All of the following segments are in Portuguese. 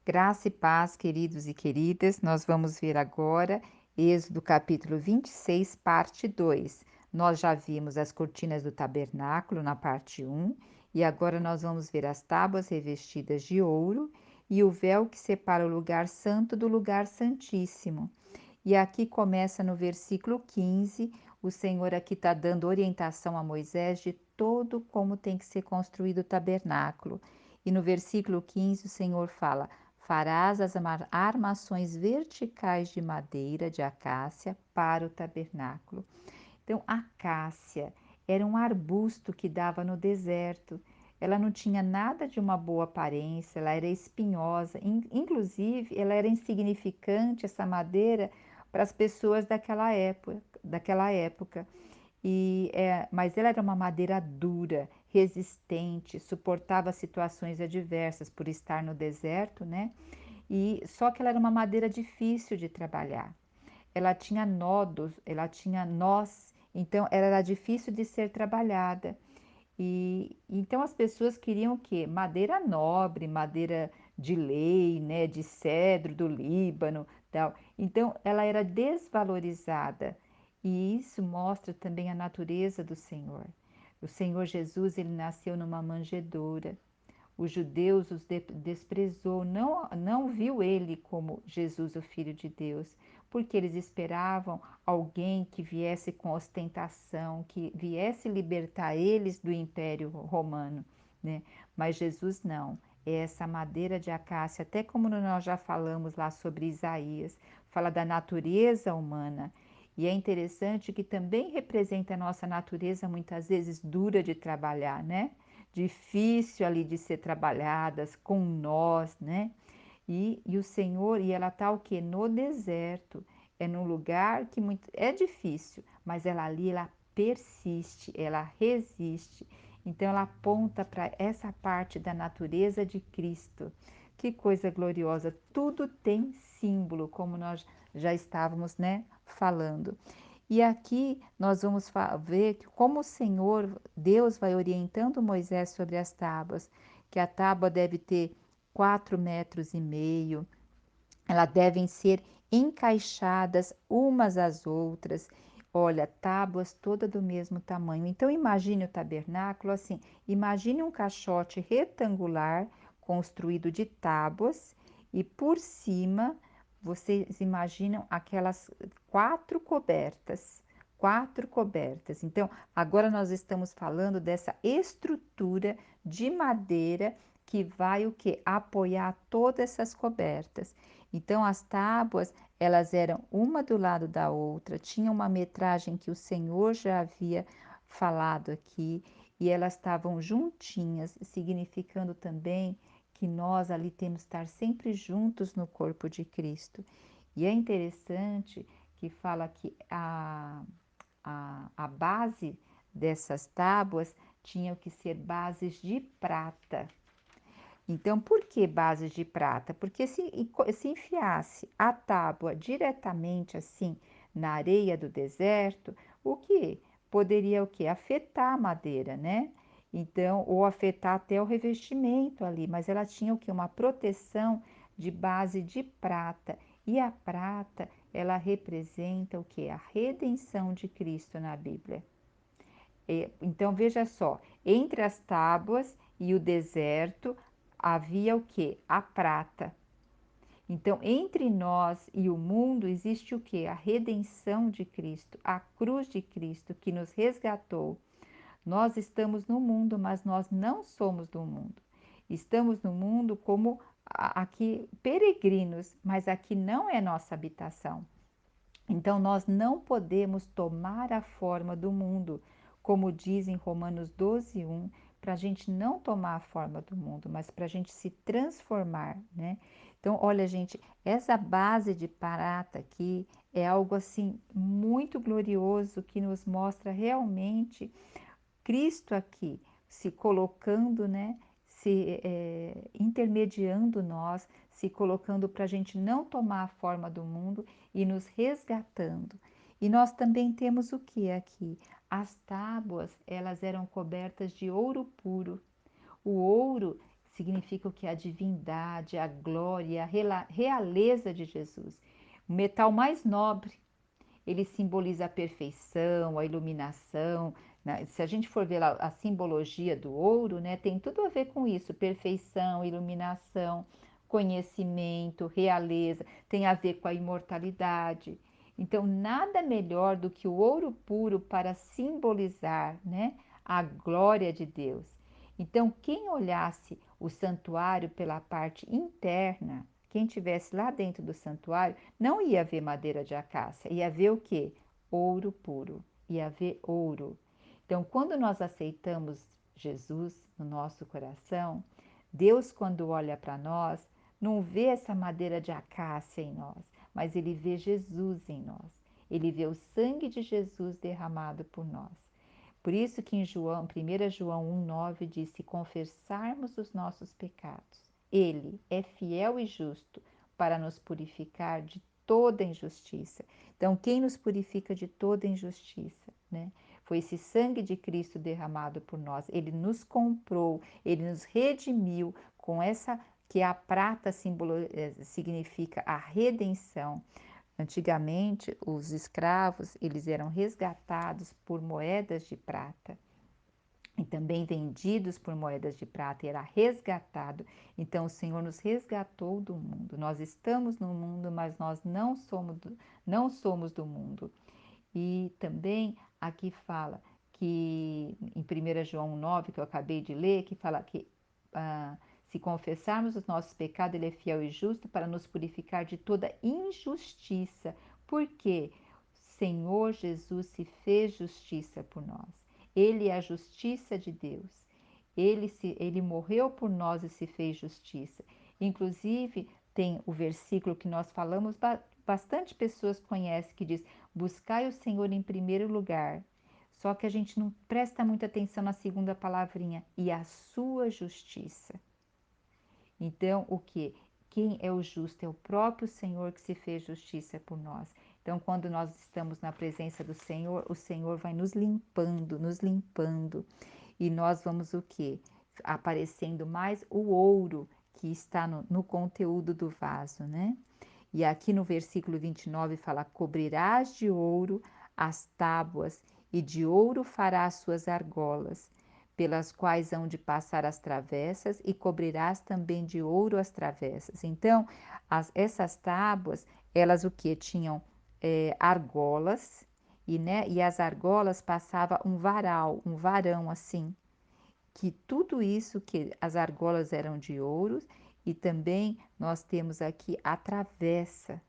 Graça e paz, queridos e queridas, nós vamos ver agora Êxodo capítulo 26, parte 2. Nós já vimos as cortinas do tabernáculo na parte um e agora nós vamos ver as tábuas revestidas de ouro e o véu que separa o lugar santo do lugar santíssimo. E aqui começa no versículo 15, o Senhor aqui está dando orientação a Moisés de todo como tem que ser construído o tabernáculo. E no versículo 15 o Senhor fala: farás as armações verticais de madeira de acácia para o tabernáculo. Então, a acácia era um arbusto que dava no deserto. Ela não tinha nada de uma boa aparência, ela era espinhosa, inclusive ela era insignificante, essa madeira, para as pessoas daquela época. Mas ela era uma madeira dura, resistente, suportava situações adversas por estar no deserto, né? E só que ela era uma madeira difícil de trabalhar. Ela tinha nodos, ela tinha nós, então ela era difícil de ser trabalhada. E então as pessoas queriam o quê? Madeira nobre, madeira de lei, né, de cedro do Líbano, tal. Então ela era desvalorizada. E isso mostra também a natureza do Senhor. O Senhor Jesus, ele nasceu numa manjedoura. Os judeus os desprezou, não viu ele como Jesus, o Filho de Deus, porque eles esperavam alguém que viesse com ostentação, que viesse libertar eles do Império Romano, né? Mas Jesus não. É essa madeira de acácia, até como nós já falamos lá sobre Isaías, fala da natureza humana. E é interessante que também representa a nossa natureza muitas vezes dura de trabalhar, né? Difícil ali de ser trabalhadas, com nós, né? E o Senhor, e ela está o quê? No deserto. É num lugar que muito, é difícil, mas ela ali, ela persiste, ela resiste. Então ela aponta para essa parte da natureza de Cristo. Que coisa gloriosa! Tudo tem símbolo, como nós já estávamos, né, falando. E aqui nós vamos ver que como o Senhor, Deus vai orientando Moisés sobre as tábuas, que a tábua deve ter 4,5 metros, elas devem ser encaixadas umas às outras. Olha, tábuas todas do mesmo tamanho. Então imagine o tabernáculo assim, imagine um caixote retangular construído de tábuas e por cima vocês imaginam aquelas quatro cobertas. Então, agora nós estamos falando dessa estrutura de madeira que vai o que apoiar todas essas cobertas. Então as tábuas, elas eram uma do lado da outra, tinha uma metragem que o Senhor já havia falado aqui, e elas estavam juntinhas, significando também que nós ali temos que estar sempre juntos no corpo de Cristo. E é interessante que fala que a base dessas tábuas tinham que ser bases de prata. Então, por que bases de prata? Porque se enfiasse a tábua diretamente assim na areia do deserto, o que poderia o que afetar a madeira, né? Então, ou afetar até o revestimento ali, mas ela tinha o que uma proteção de base de prata. E a prata, ela representa o que? A redenção de Cristo na Bíblia. Então veja só, entre as tábuas e o deserto havia o que? A prata. Então, entre nós e o mundo existe o que? A redenção de Cristo, a cruz de Cristo que nos resgatou. Nós estamos no mundo, mas nós não somos do mundo. Estamos no mundo como aqui peregrinos, mas aqui não é nossa habitação. Então, nós não podemos tomar a forma do mundo, como diz em Romanos 12:1, para a gente não tomar a forma do mundo, mas para a gente se transformar, né? Então, olha, gente, essa base de prata aqui é algo assim muito glorioso que nos mostra realmente Cristo aqui se colocando, né? Intermediando nós, se colocando para a gente não tomar a forma do mundo e nos resgatando. E nós também temos o que aqui? As tábuas, elas eram cobertas de ouro puro. O ouro significa o que? A divindade, a glória, a realeza de Jesus. O metal mais nobre, ele simboliza a perfeição, a iluminação, né? Se a gente for ver lá a simbologia do ouro, né, tem tudo a ver com isso: perfeição, iluminação, conhecimento, realeza, tem a ver com a imortalidade. Então, nada melhor do que o ouro puro para simbolizar, né, a glória de Deus. Então, quem olhasse o santuário pela parte interna, quem tivesse lá dentro do santuário, não ia ver madeira de acácia, ia ver o quê? Ouro puro, ia ver ouro. Então, quando nós aceitamos Jesus no nosso coração, Deus, quando olha para nós, não vê essa madeira de acácia em nós, mas ele vê Jesus em nós. Ele vê o sangue de Jesus derramado por nós. Por isso que em João, 1 João 1,9 diz: se confessarmos os nossos pecados, Ele é fiel e justo para nos purificar de toda injustiça. Então, quem nos purifica de toda injustiça, né? Foi esse sangue de Cristo derramado por nós. Ele nos comprou, ele nos redimiu com essa que a prata significa a redenção. Antigamente, os escravos, eles eram resgatados por moedas de prata e também vendidos por moedas de prata, e era resgatado. Então, o Senhor nos resgatou do mundo. Nós estamos no mundo, mas nós não somos do mundo. E também aqui fala que, em 1 João 9 que eu acabei de ler, que fala que se confessarmos os nossos pecados, Ele é fiel e justo para nos purificar de toda injustiça. Porque Senhor Jesus se fez justiça por nós. Ele é a justiça de Deus. Ele morreu por nós e se fez justiça. Inclusive, tem o versículo que nós falamos, bastante pessoas conhecem, que diz: buscai o Senhor em primeiro lugar. Só que a gente não presta muita atenção na segunda palavrinha, e a sua justiça. Então, o que? Quem é o justo? É o próprio Senhor que se fez justiça por nós. Então, quando nós estamos na presença do Senhor, o Senhor vai nos limpando. E nós vamos o quê? Aparecendo mais o ouro que está no conteúdo do vaso, né? E aqui no versículo 29 fala: cobrirás de ouro as tábuas, e de ouro farás suas argolas, pelas quais hão de passar as travessas, e cobrirás também de ouro as travessas. Então, essas tábuas, elas o que? Tinham argolas, e as argolas passava um varal, um varão assim, que tudo isso, que as argolas eram de ouro, e também nós temos aqui a travessa.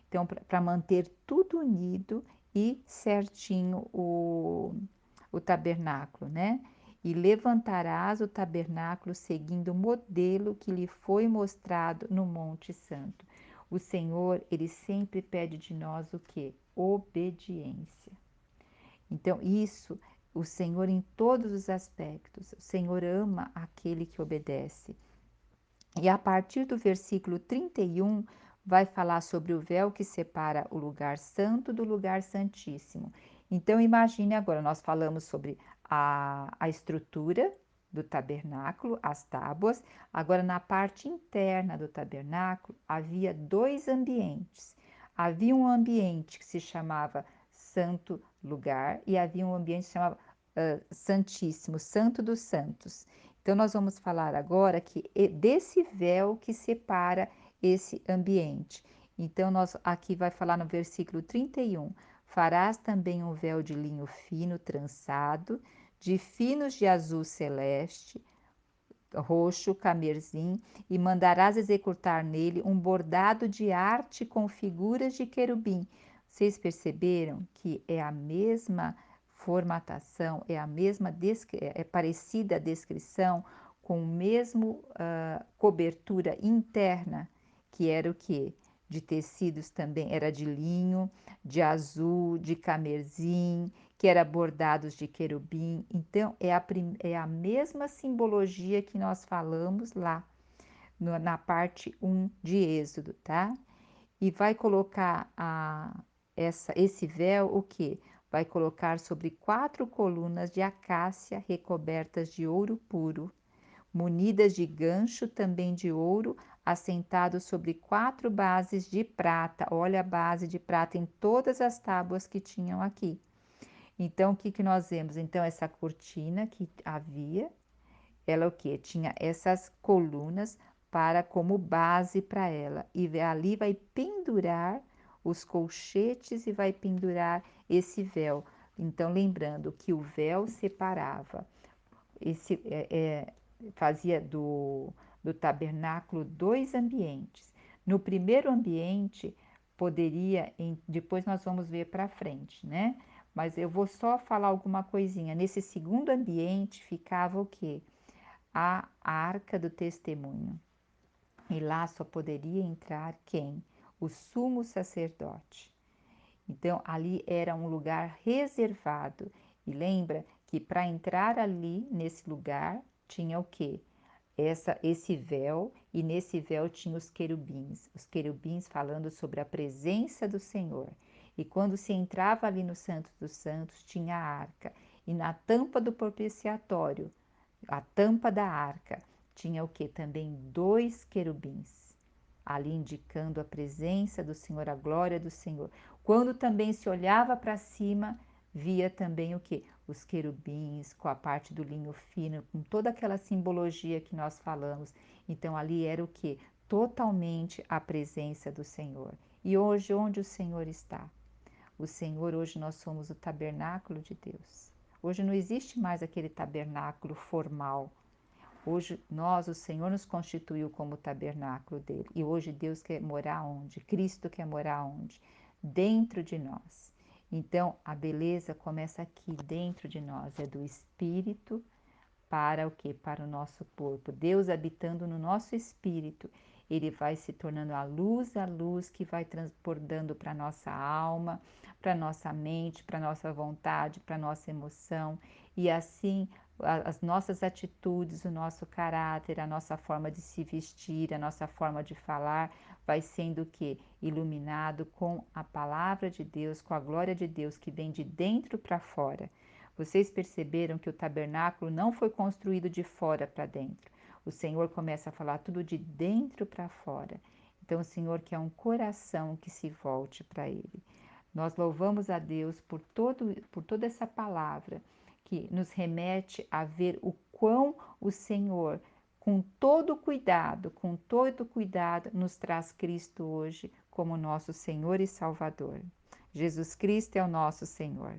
Então, para manter tudo unido e certinho o tabernáculo, né? E levantarás o tabernáculo seguindo o modelo que lhe foi mostrado no Monte Santo. O Senhor, ele sempre pede de nós o quê? Obediência. Então, isso, o Senhor em todos os aspectos, o Senhor ama aquele que obedece. E a partir do versículo 31, vai falar sobre o véu que separa o lugar santo do lugar santíssimo. Então, imagine agora, nós falamos sobre a estrutura do tabernáculo, as tábuas. Agora, na parte interna do tabernáculo, havia dois ambientes. Havia um ambiente que se chamava Santo Lugar e havia um ambiente que se chamava Santíssimo, Santo dos Santos. Então, nós vamos falar agora desse véu que separa esse ambiente. Então, nós aqui vai falar no versículo 31. Farás também um véu de linho fino trançado, de finos de azul celeste, roxo, camerzim, e mandarás executar nele um bordado de arte com figuras de querubim. Vocês perceberam que é a mesma formatação, é a mesma, é parecida a descrição, com o mesmo cobertura interna, que era o quê? De tecidos também, era de linho, de azul, de camerzim, que era bordados de querubim. Então, é a mesma simbologia que nós falamos lá na parte 1 de Êxodo, tá? E vai colocar esse véu, o quê? Vai colocar sobre 4 colunas de acácia recobertas de ouro puro, munidas de gancho também de ouro, assentado sobre 4 bases de prata. Olha a base de prata em todas as tábuas que tinham aqui. Então, o que que nós vemos? Então, essa cortina que havia, ela o quê? Tinha essas colunas para como base para ela. E ali vai pendurar os colchetes e vai pendurar esse véu. Então, lembrando que o véu separava, esse fazia do tabernáculo 2 ambientes. No primeiro ambiente, poderia, depois nós vamos ver para frente, né? Mas eu vou só falar alguma coisinha. Nesse segundo ambiente ficava o quê? A arca do testemunho. E lá só poderia entrar quem? O sumo sacerdote. Então, ali era um lugar reservado. E lembra que para entrar ali nesse lugar tinha o quê? Esse véu, e nesse véu tinha os querubins falando sobre a presença do Senhor. E quando se entrava ali no Santo dos Santos, tinha a arca. E na tampa do propiciatório, a tampa da arca, tinha o que? Também 2 querubins, ali indicando a presença do Senhor, a glória do Senhor. Quando também se olhava para cima, via também o que? Os querubins, com a parte do linho fino, com toda aquela simbologia que nós falamos. Então ali era o que? Totalmente a presença do Senhor. E hoje, onde o Senhor está? O Senhor, hoje nós somos o tabernáculo de Deus. Hoje não existe mais aquele tabernáculo formal. Hoje nós, o Senhor nos constituiu como tabernáculo dele. E hoje Deus quer morar onde? Cristo quer morar onde? Dentro de nós. Então, a beleza começa aqui dentro de nós, é do espírito para o quê? Para o nosso corpo. Deus habitando no nosso espírito, ele vai se tornando a luz que vai transbordando para nossa alma, para nossa mente, para nossa vontade, para nossa emoção, e assim as nossas atitudes, o nosso caráter, a nossa forma de se vestir, a nossa forma de falar, vai sendo o quê? Iluminado com a palavra de Deus, com a glória de Deus que vem de dentro para fora. Vocês perceberam que o tabernáculo não foi construído de fora para dentro. O Senhor começa a falar tudo de dentro para fora. Então, o Senhor quer um coração que se volte para Ele. Nós louvamos a Deus por toda essa palavra que nos remete a ver o quão o Senhor, com todo cuidado, nos traz Cristo hoje como nosso Senhor e Salvador. Jesus Cristo é o nosso Senhor.